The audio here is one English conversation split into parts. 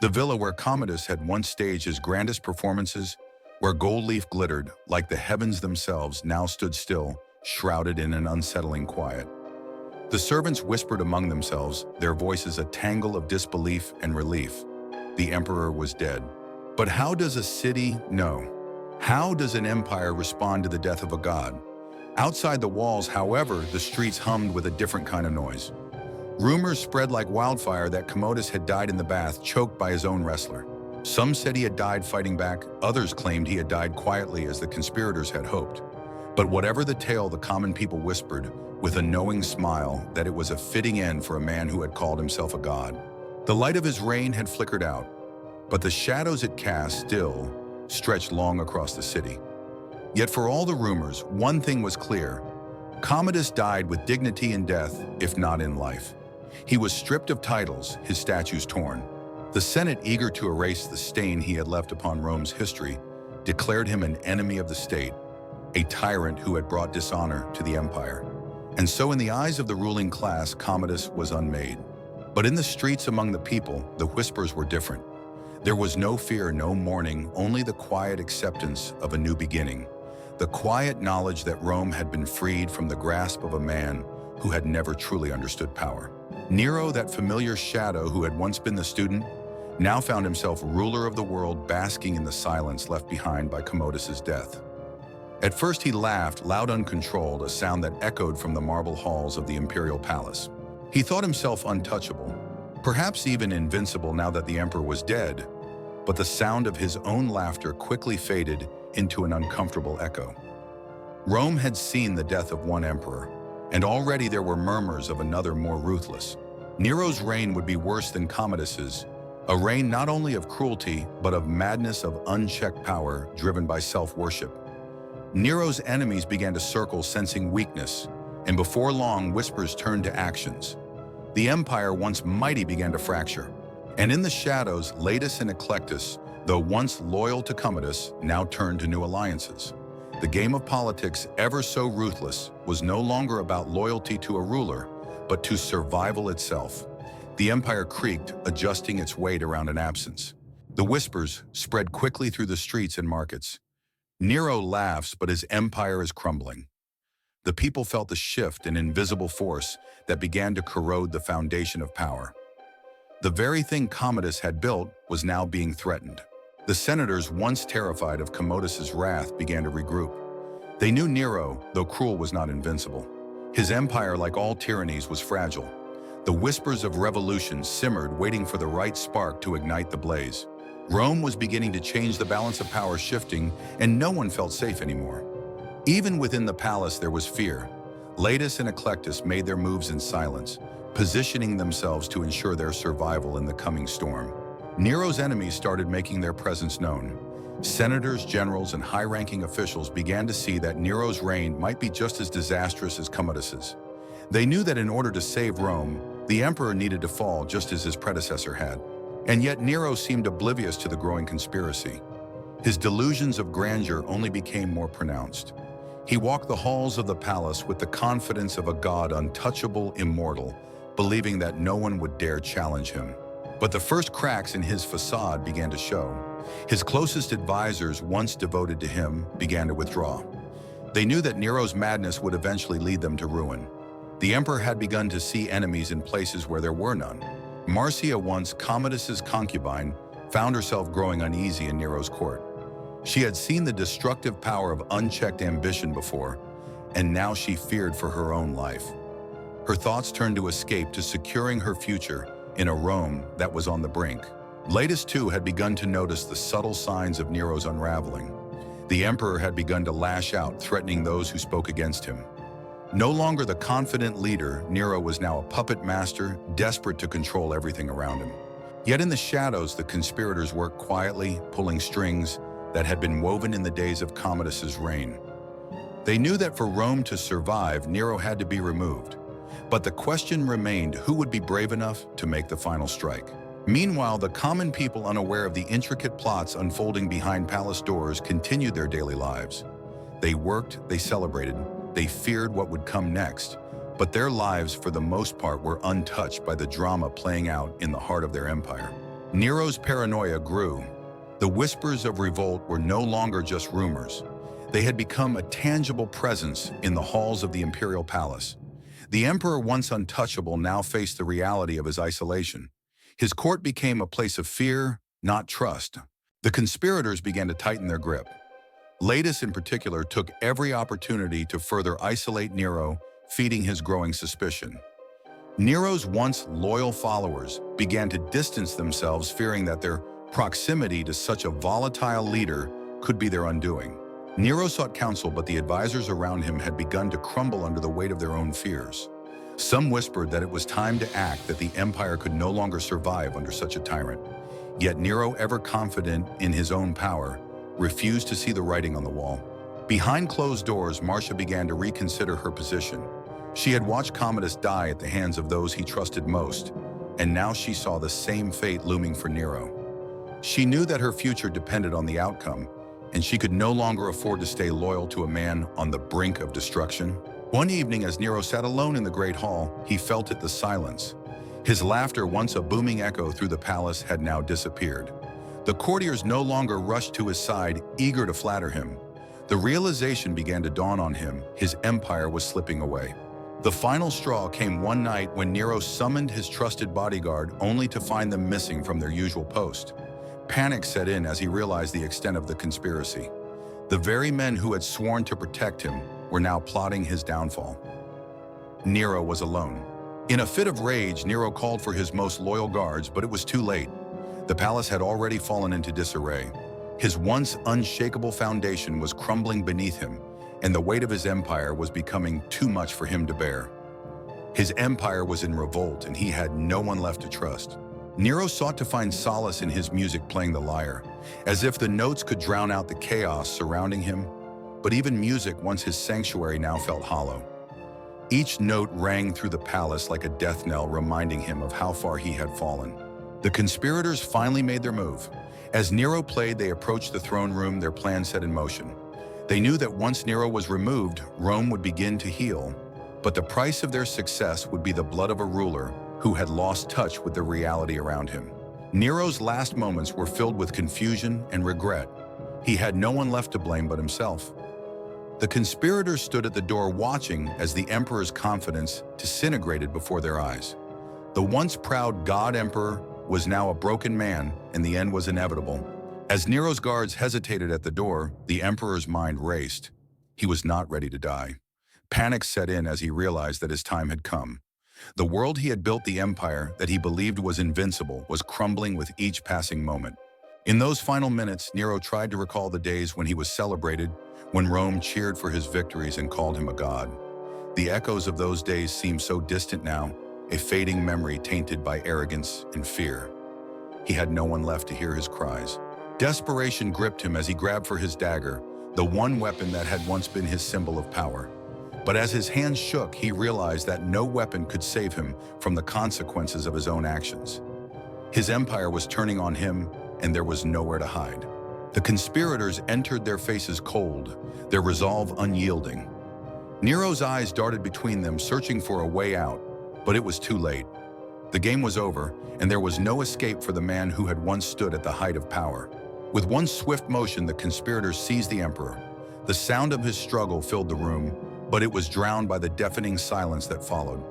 The villa where Commodus had once staged his grandest performances, where gold leaf glittered like the heavens themselves, now stood still, shrouded in an unsettling quiet. The servants whispered among themselves, their voices a tangle of disbelief and relief. The emperor was dead. But how does a city know? How does an empire respond to the death of a god? Outside the walls, however, the streets hummed with a different kind of noise. Rumors spread like wildfire that Commodus had died in the bath, choked by his own wrestler. Some said he had died fighting back, others claimed he had died quietly as the conspirators had hoped. But whatever the tale, the common people whispered, with a knowing smile, that it was a fitting end for a man who had called himself a god. The light of his reign had flickered out, but the shadows it cast still stretched long across the city. Yet for all the rumors, one thing was clear. Commodus died with dignity in death, if not in life. He was stripped of titles, his statues torn. The Senate, eager to erase the stain he had left upon Rome's history, declared him an enemy of the state, a tyrant who had brought dishonor to the empire. And so in the eyes of the ruling class, Commodus was unmade. But in the streets among the people, the whispers were different. There was no fear, no mourning, only the quiet acceptance of a new beginning. The quiet knowledge that Rome had been freed from the grasp of a man who had never truly understood power. Nero, that familiar shadow who had once been the student, now found himself ruler of the world, basking in the silence left behind by Commodus's death. At first he laughed, loud, uncontrolled, a sound that echoed from the marble halls of the imperial palace. He thought himself untouchable, perhaps even invincible now that the emperor was dead, but the sound of his own laughter quickly faded into an uncomfortable echo. Rome had seen the death of one emperor, and already there were murmurs of another more ruthless. Nero's reign would be worse than Commodus's, a reign not only of cruelty, but of madness, of unchecked power driven by self-worship. Nero's enemies began to circle, sensing weakness, and before long, whispers turned to actions. The empire, once mighty, began to fracture. And in the shadows, Laetus and Eclectus, though once loyal to Commodus, now turned to new alliances. The game of politics, ever so ruthless, was no longer about loyalty to a ruler, but to survival itself. The empire creaked, adjusting its weight around an absence. The whispers spread quickly through the streets and markets. Nero laughs, but his empire is crumbling. The people felt the shift, an invisible force that began to corrode the foundation of power. The very thing Commodus had built was now being threatened. The senators, once terrified of Commodus's wrath, began to regroup. They knew Nero, though cruel, was not invincible. His empire, like all tyrannies, was fragile. The whispers of revolution simmered, waiting for the right spark to ignite the blaze. Rome was beginning to change, the balance of power shifting, and no one felt safe anymore. Even within the palace there was fear. Laetus and Eclectus made their moves in silence, positioning themselves to ensure their survival in the coming storm. Nero's enemies started making their presence known. Senators, generals, and high-ranking officials began to see that Nero's reign might be just as disastrous as Commodus's. They knew that in order to save Rome, the emperor needed to fall just as his predecessor had. And yet Nero seemed oblivious to the growing conspiracy. His delusions of grandeur only became more pronounced. He walked the halls of the palace with the confidence of a god, untouchable, immortal, believing that no one would dare challenge him. But the first cracks in his facade began to show. His closest advisors, once devoted to him, began to withdraw. They knew that Nero's madness would eventually lead them to ruin. The emperor had begun to see enemies in places where there were none. Marcia, once Commodus's concubine, found herself growing uneasy in Nero's court. She had seen the destructive power of unchecked ambition before, and now she feared for her own life. Her thoughts turned to escape, to securing her future in a Rome that was on the brink. Laetus, too, had begun to notice the subtle signs of Nero's unraveling. The emperor had begun to lash out, threatening those who spoke against him. No longer the confident leader, Nero was now a puppet master, desperate to control everything around him. Yet in the shadows, the conspirators worked quietly, pulling strings that had been woven in the days of Commodus's reign. They knew that for Rome to survive, Nero had to be removed. But the question remained, who would be brave enough to make the final strike? Meanwhile, the common people, unaware of the intricate plots unfolding behind palace doors, continued their daily lives. They worked, they celebrated, they feared what would come next, but their lives, for the most part, were untouched by the drama playing out in the heart of their empire. Nero's paranoia grew. The whispers of revolt were no longer just rumors. They had become a tangible presence in the halls of the imperial palace. The emperor, once untouchable, now faced the reality of his isolation. His court became a place of fear, not trust. The conspirators began to tighten their grip. Laetus, in particular, took every opportunity to further isolate Nero, feeding his growing suspicion. Nero's once loyal followers began to distance themselves, fearing that their proximity to such a volatile leader could be their undoing. Nero sought counsel, but the advisors around him had begun to crumble under the weight of their own fears. Some whispered that it was time to act, that the empire could no longer survive under such a tyrant. Yet Nero, ever confident in his own power, refused to see the writing on the wall. Behind closed doors, Marcia began to reconsider her position. She had watched Commodus die at the hands of those he trusted most, and now she saw the same fate looming for Nero. She knew that her future depended on the outcome, and she could no longer afford to stay loyal to a man on the brink of destruction. One evening, as Nero sat alone in the great hall, he felt the silence. His laughter, once a booming echo through the palace, had now disappeared. The courtiers no longer rushed to his side, eager to flatter him. The realization began to dawn on him: his empire was slipping away. The final straw came one night when Nero summoned his trusted bodyguard, only to find them missing from their usual post. Panic set in as he realized the extent of the conspiracy. The very men who had sworn to protect him were now plotting his downfall. Nero was alone. In a fit of rage, Nero called for his most loyal guards, but it was too late. The palace had already fallen into disarray. His once unshakable foundation was crumbling beneath him, and the weight of his empire was becoming too much for him to bear. His empire was in revolt, and he had no one left to trust. Nero sought to find solace in his music, playing the lyre, as if the notes could drown out the chaos surrounding him. But even music, once his sanctuary, now felt hollow. Each note rang through the palace like a death knell, reminding him of how far he had fallen. The conspirators finally made their move. As Nero played, they approached the throne room, their plan set in motion. They knew that once Nero was removed, Rome would begin to heal, but the price of their success would be the blood of a ruler who had lost touch with the reality around him. Nero's last moments were filled with confusion and regret. He had no one left to blame but himself. The conspirators stood at the door, watching as the emperor's confidence disintegrated before their eyes. The once proud god emperor was now a broken man, and the end was inevitable. As Nero's guards hesitated at the door, the emperor's mind raced. He was not ready to die. Panic set in as he realized that his time had come. The world he had built, the empire that he believed was invincible, was crumbling with each passing moment. In those final minutes, Nero tried to recall the days when he was celebrated, when Rome cheered for his victories and called him a god. The echoes of those days seemed so distant now, a fading memory tainted by arrogance and fear. He had no one left to hear his cries. Desperation gripped him as he grabbed for his dagger, the one weapon that had once been his symbol of power. But as his hands shook, he realized that no weapon could save him from the consequences of his own actions. His empire was turning on him, and there was nowhere to hide. The conspirators entered, their faces cold, their resolve unyielding. Nero's eyes darted between them, searching for a way out, but it was too late. The game was over, and there was no escape for the man who had once stood at the height of power. With one swift motion, the conspirators seized the emperor. The sound of his struggle filled the room, but it was drowned by the deafening silence that followed.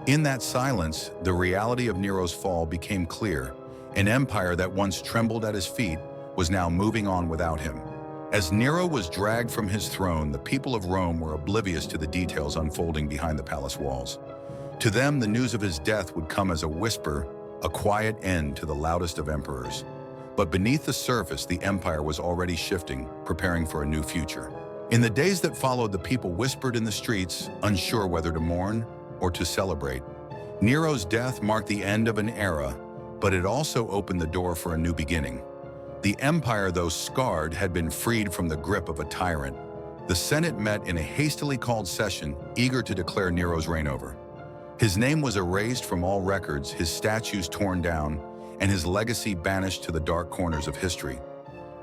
In that silence, the reality of Nero's fall became clear. An empire that once trembled at his feet was now moving on without him. As Nero was dragged from his throne, the people of Rome were oblivious to the details unfolding behind the palace walls. To them, the news of his death would come as a whisper, a quiet end to the loudest of emperors. But beneath the surface, the empire was already shifting, preparing for a new future. In the days that followed, the people whispered in the streets, unsure whether to mourn or to celebrate. Nero's death marked the end of an era, but it also opened the door for a new beginning. The empire, though scarred, had been freed from the grip of a tyrant. The Senate met in a hastily called session, eager to declare Nero's reign over. His name was erased from all records, his statues torn down, and his legacy banished to the dark corners of history.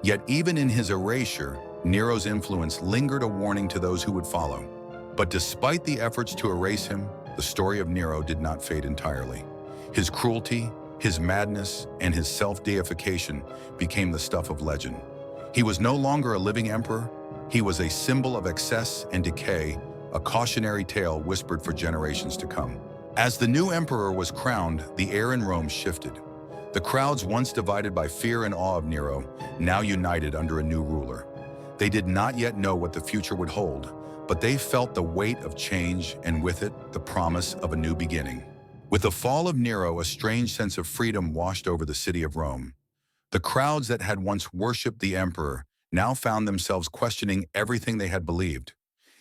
Yet even in his erasure, Nero's influence lingered, a warning to those who would follow. But despite the efforts to erase him, the story of Nero did not fade entirely. His cruelty, His madness and his self-deification became the stuff of legend. He was no longer a living emperor. He was a symbol of excess and decay, a cautionary tale whispered for generations to come. As the new emperor was crowned, the air in Rome shifted. The crowds, once divided by fear and awe of Nero, now united under a new ruler. They did not yet know what the future would hold, but they felt the weight of change and with it, the promise of a new beginning. With the fall of Nero, a strange sense of freedom washed over the city of Rome. The crowds that had once worshipped the emperor now found themselves questioning everything they had believed.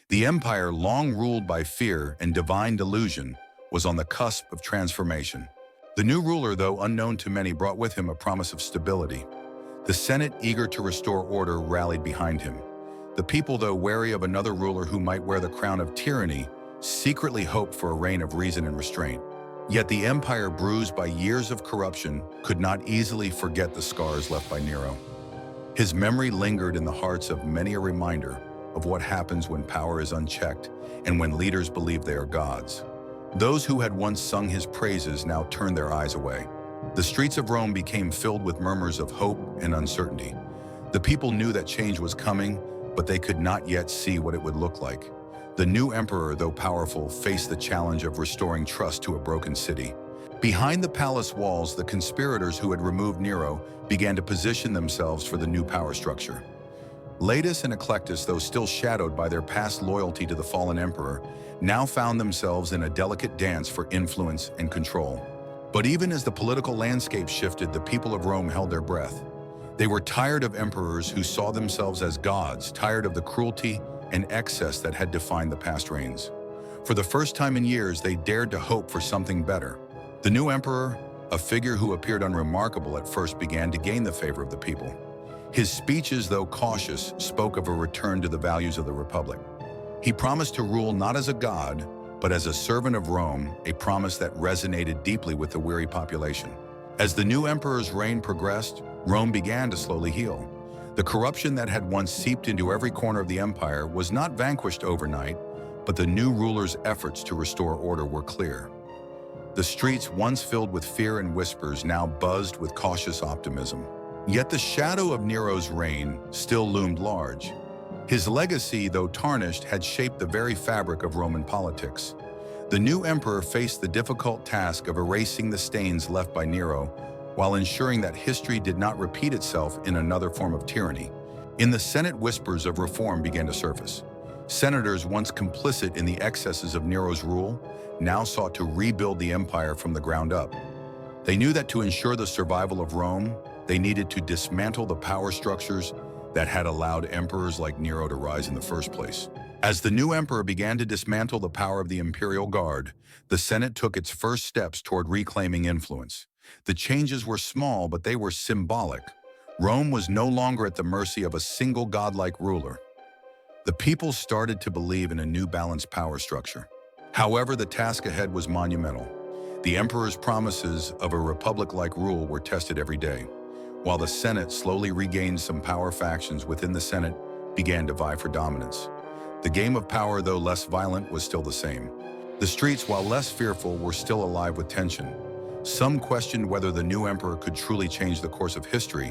The empire, long ruled by fear and divine delusion, was on the cusp of transformation. The new ruler, though unknown to many, brought with him a promise of stability. The Senate, eager to restore order, rallied behind him. The people, though wary of another ruler who might wear the crown of tyranny, secretly hoped for a reign of reason and restraint. Yet the empire, bruised by years of corruption, could not easily forget the scars left by Nero. His memory lingered in the hearts of many, a reminder of what happens when power is unchecked and when leaders believe they are gods. Those who had once sung his praises now turned their eyes away. The streets of Rome became filled with murmurs of hope and uncertainty. The people knew that change was coming, but they could not yet see what it would look like. The new emperor, though powerful, faced the challenge of restoring trust to a broken city. Behind the palace walls, the conspirators who had removed Nero began to position themselves for the new power structure. Laetus and Eclectus, though still shadowed by their past loyalty to the fallen emperor, now found themselves in a delicate dance for influence and control. But even as the political landscape shifted, the people of Rome held their breath. They were tired of emperors who saw themselves as gods, tired of the cruelty and excess that had defined the past reigns. For the first time in years, they dared to hope for something better. The new emperor, a figure who appeared unremarkable at first, began to gain the favor of the people. His speeches, though cautious, spoke of a return to the values of the Republic. He promised to rule not as a god, but as a servant of Rome, a promise that resonated deeply with the weary population. As the new emperor's reign progressed, Rome began to slowly heal. The corruption that had once seeped into every corner of the empire was not vanquished overnight, but the new ruler's efforts to restore order were clear. The streets, once filled with fear and whispers, now buzzed with cautious optimism. Yet the shadow of Nero's reign still loomed large. His legacy, though tarnished, had shaped the very fabric of Roman politics. The new emperor faced the difficult task of erasing the stains left by Nero, while ensuring that history did not repeat itself in another form of tyranny. In the Senate, whispers of reform began to surface. Senators, once complicit in the excesses of Nero's rule, now sought to rebuild the empire from the ground up. They knew that to ensure the survival of Rome, they needed to dismantle the power structures that had allowed emperors like Nero to rise in the first place. As the new emperor began to dismantle the power of the imperial guard, the Senate took its first steps toward reclaiming influence. The changes were small, but they were symbolic. Rome was no longer at the mercy of a single godlike ruler. The people started to believe in a new balanced power structure. However, the task ahead was monumental. The emperor's promises of a republic-like rule were tested every day. While the Senate slowly regained some power, factions within the Senate began to vie for dominance. The game of power, though less violent, was still the same. The streets, while less fearful, were still alive with tension. Some questioned whether the new emperor could truly change the course of history,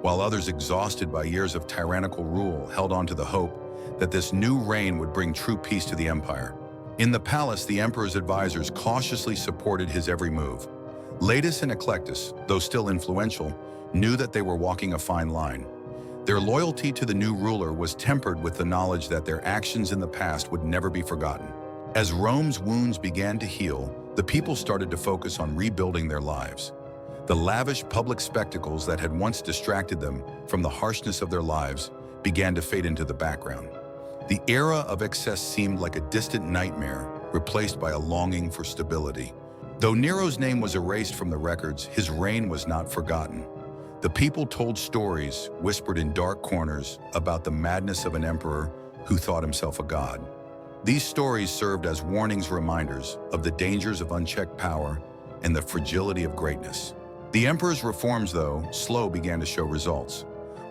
while others, exhausted by years of tyrannical rule, held on to the hope that this new reign would bring true peace to the empire. In the palace, the emperor's advisors cautiously supported his every move. Laetus and Eclectus, though still influential, knew that they were walking a fine line. Their loyalty to the new ruler was tempered with the knowledge that their actions in the past would never be forgotten. As Rome's wounds began to heal, the people started to focus on rebuilding their lives. The lavish public spectacles that had once distracted them from the harshness of their lives began to fade into the background. The era of excess seemed like a distant nightmare, replaced by a longing for stability. Though Nero's name was erased from the records, his reign was not forgotten. The people told stories, whispered in dark corners, about the madness of an emperor who thought himself a god. These stories served as warnings, reminders of the dangers of unchecked power and the fragility of greatness. The emperor's reforms, though slow, began to show results.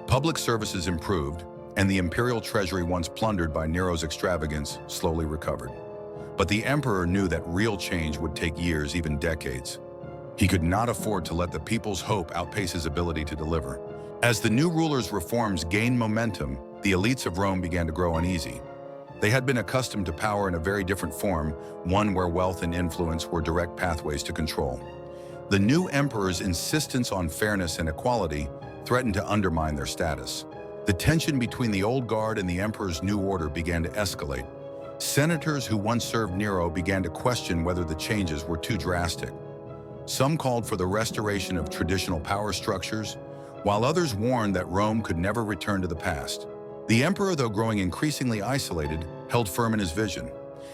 Public services improved, and the imperial treasury, once plundered by Nero's extravagance, slowly recovered. But the emperor knew that real change would take years, even decades. He could not afford to let the people's hope outpace his ability to deliver. As the new ruler's reforms gained momentum, the elites of Rome began to grow uneasy. They had been accustomed to power in a very different form, one where wealth and influence were direct pathways to control. The new emperor's insistence on fairness and equality threatened to undermine their status. The tension between the old guard and the emperor's new order began to escalate. Senators who once served Nero began to question whether the changes were too drastic. Some called for the restoration of traditional power structures, while others warned that Rome could never return to the past. The emperor, though growing increasingly isolated, held firm in his vision.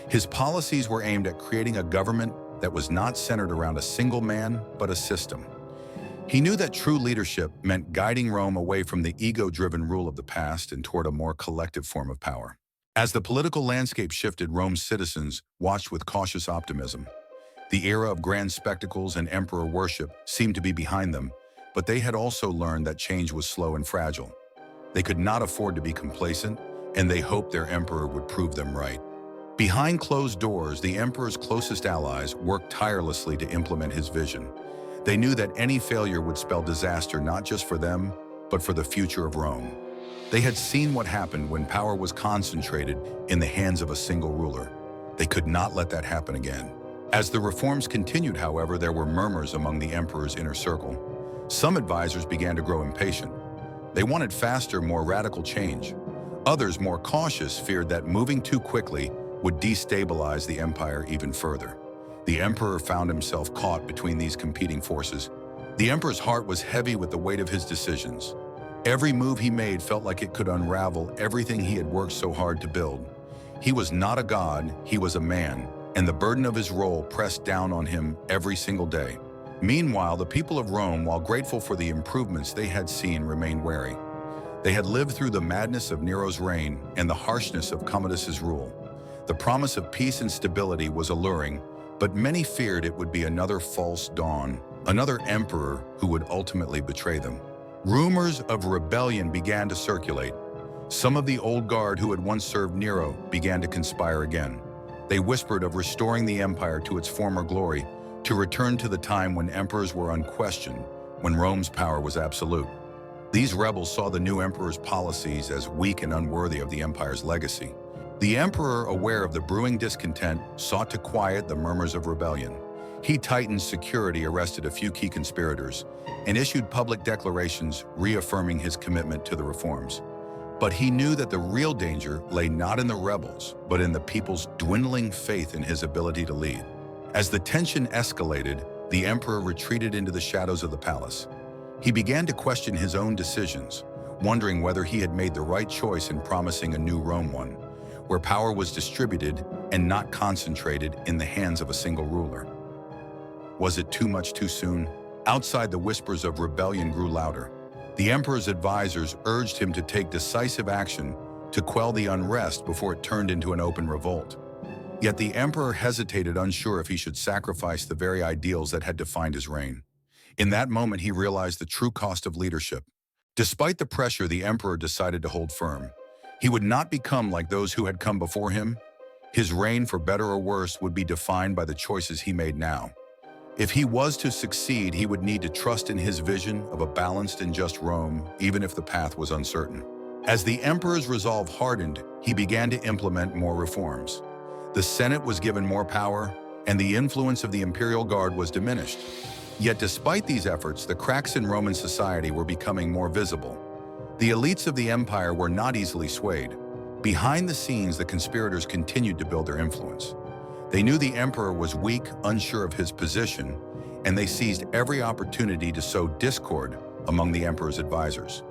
His policies were aimed at creating a government that was not centered around a single man, but a system. He knew that true leadership meant guiding Rome away from the ego-driven rule of the past and toward a more collective form of power. As the political landscape shifted, Rome's citizens watched with cautious optimism. The era of grand spectacles and emperor worship seemed to be behind them, but they had also learned that change was slow and fragile. They could not afford to be complacent, and they hoped their emperor would prove them right. Behind closed doors, the emperor's closest allies worked tirelessly to implement his vision. They knew that any failure would spell disaster not just for them, but for the future of Rome. They had seen what happened when power was concentrated in the hands of a single ruler. They could not let that happen again. As the reforms continued, however, there were murmurs among the emperor's inner circle. Some advisors began to grow impatient. They wanted faster, more radical change. Others, more cautious, feared that moving too quickly would destabilize the empire even further. The emperor found himself caught between these competing forces. The emperor's heart was heavy with the weight of his decisions. Every move he made felt like it could unravel everything he had worked so hard to build. He was not a god, he was a man, and the burden of his role pressed down on him every single day. Meanwhile, the people of Rome, while grateful for the improvements they had seen, remained wary. They had lived through the madness of Nero's reign and the harshness of Commodus's rule. The promise of peace and stability was alluring, but many feared it would be another false dawn, another emperor who would ultimately betray them. Rumors of rebellion began to circulate. Some of the old guard who had once served Nero began to conspire again. They whispered of restoring the empire to its former glory, to return to the time when emperors were unquestioned, when Rome's power was absolute. These rebels saw the new emperor's policies as weak and unworthy of the empire's legacy. The emperor, aware of the brewing discontent, sought to quiet the murmurs of rebellion. He tightened security, arrested a few key conspirators, and issued public declarations reaffirming his commitment to the reforms. But he knew that the real danger lay not in the rebels, but in the people's dwindling faith in his ability to lead. As the tension escalated, the emperor retreated into the shadows of the palace. He began to question his own decisions, wondering whether he had made the right choice in promising a new Rome, one where power was distributed and not concentrated in the hands of a single ruler. Was it too much too soon? Outside, the whispers of rebellion grew louder. The emperor's advisors urged him to take decisive action to quell the unrest before it turned into an open revolt. Yet the emperor hesitated, unsure if he should sacrifice the very ideals that had defined his reign. In that moment, he realized the true cost of leadership. Despite the pressure, the emperor decided to hold firm. He would not become like those who had come before him. His reign, for better or worse, would be defined by the choices he made now. If he was to succeed, he would need to trust in his vision of a balanced and just Rome, even if the path was uncertain. As the emperor's resolve hardened, he began to implement more reforms. The Senate was given more power, and the influence of the imperial guard was diminished. Yet despite these efforts, the cracks in Roman society were becoming more visible. The elites of the empire were not easily swayed. Behind the scenes, the conspirators continued to build their influence. They knew the emperor was weak, unsure of his position, and they seized every opportunity to sow discord among the emperor's advisors.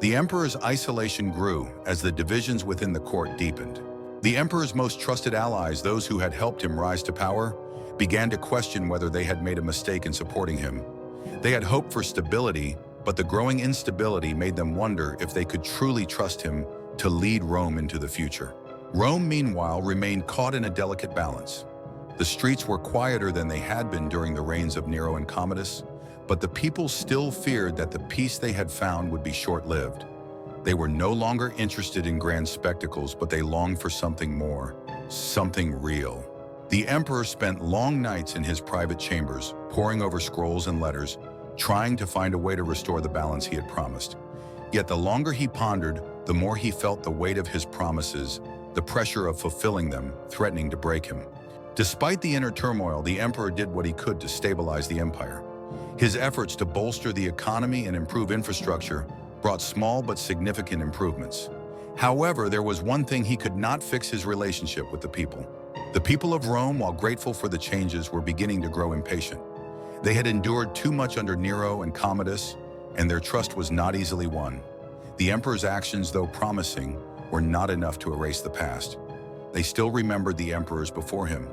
The emperor's isolation grew as the divisions within the court deepened. The emperor's most trusted allies, those who had helped him rise to power, began to question whether they had made a mistake in supporting him. They had hoped for stability, but the growing instability made them wonder if they could truly trust him to lead Rome into the future. Rome, meanwhile, remained caught in a delicate balance. The streets were quieter than they had been during the reigns of Nero and Commodus, but the people still feared that the peace they had found would be short-lived. They were no longer interested in grand spectacles, but they longed for something more, something real. The emperor spent long nights in his private chambers, poring over scrolls and letters, trying to find a way to restore the balance he had promised. Yet the longer he pondered, the more he felt the weight of his promises, the pressure of fulfilling them, threatening to break him. Despite the inner turmoil, the emperor did what he could to stabilize the empire. His efforts to bolster the economy and improve infrastructure brought small but significant improvements. However, there was one thing he could not fix: his relationship with the people. The people of Rome, while grateful for the changes, were beginning to grow impatient. They had endured too much under Nero and Commodus, and their trust was not easily won. The emperor's actions, though promising, were not enough to erase the past. They still remembered the emperors before him,